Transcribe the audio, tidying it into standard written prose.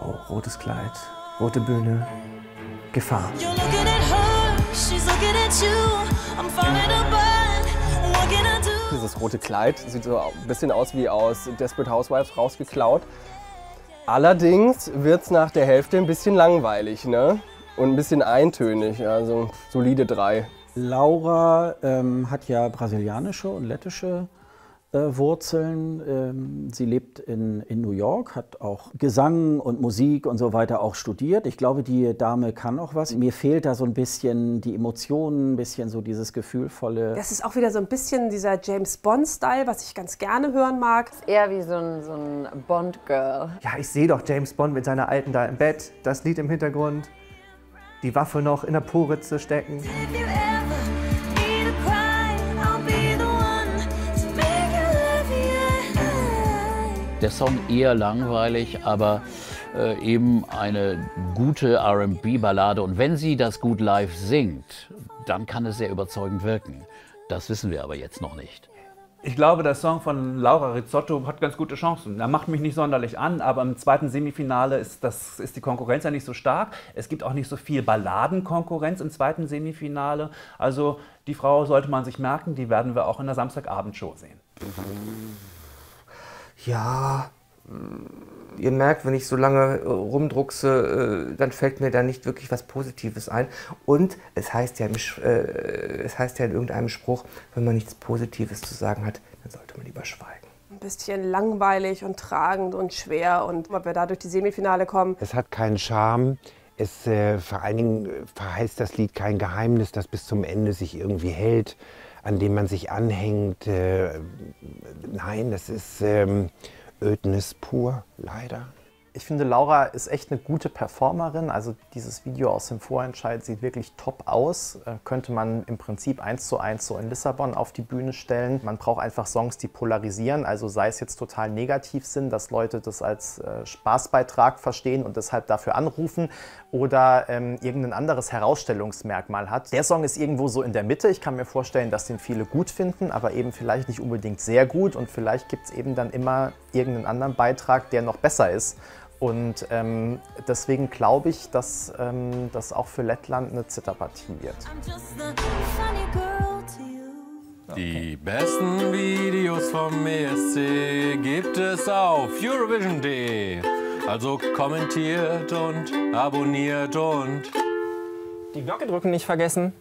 Oh, rotes Kleid, rote Bühne, Gefahr. Dieses rote Kleid sieht so ein bisschen aus wie aus Desperate Housewives rausgeklaut. Allerdings wird es nach der Hälfte ein bisschen langweilig, ne? Und ein bisschen eintönig, also solide 3. Laura hat ja brasilianische und lettische Wurzeln. Sie lebt in New York, hat auch Gesang und Musik und so weiter auch studiert. Ich glaube, die Dame kann auch was. Mir fehlt da so ein bisschen die Emotionen, ein bisschen so dieses gefühlvolle. Das ist auch wieder so ein bisschen dieser James-Bond-Style, was ich ganz gerne hören mag. Ist eher wie so ein Bond-Girl. Ja, ich sehe doch James Bond mit seiner Alten da im Bett, das Lied im Hintergrund, die Waffe noch in der Po-Ritze stecken. Der Song eher langweilig, aber eben eine gute R&B-Ballade. Und wenn sie das gut live singt, dann kann es sehr überzeugend wirken. Das wissen wir aber jetzt noch nicht. Ich glaube, der Song von Laura Rizzotto hat ganz gute Chancen. Er macht mich nicht sonderlich an, aber im zweiten Semifinale ist die Konkurrenz ja nicht so stark. Es gibt auch nicht so viel Balladenkonkurrenz im zweiten Semifinale. Also die Frau sollte man sich merken, die werden wir auch in der Samstagabendshow sehen. Ja, ihr merkt, wenn ich so lange rumdruckse, dann fällt mir da nicht wirklich was Positives ein. Und es heißt ja in irgendeinem Spruch, wenn man nichts Positives zu sagen hat, dann sollte man lieber schweigen. Ein bisschen langweilig und tragend und schwer. Und ob wir da durch die Semifinale kommen. Es hat keinen Charme. Vor allen Dingen verheißt das Lied kein Geheimnis, das bis zum Ende sich irgendwie hält, an dem man sich anhängt. Nein, das ist Ödnis pur, leider. Ich finde, Laura ist echt eine gute Performerin. Also dieses Video aus dem Vorentscheid sieht wirklich top aus. Könnte man im Prinzip 1:1 so in Lissabon auf die Bühne stellen. Man braucht einfach Songs, die polarisieren. Also sei es jetzt total negativ sind, dass Leute das als Spaßbeitrag verstehen und deshalb dafür anrufen, oder irgendein anderes Herausstellungsmerkmal hat. Der Song ist irgendwo so in der Mitte. Ich kann mir vorstellen, dass den viele gut finden, aber eben vielleicht nicht unbedingt sehr gut. Und vielleicht gibt es eben dann immer irgendeinen anderen Beitrag, der noch besser ist. Und deswegen glaube ich, dass das auch für Lettland eine Zitterpartie wird. Die besten Videos vom ESC gibt es auf Eurovision.de. Also kommentiert und abonniert und Die Glocke drücken nicht vergessen.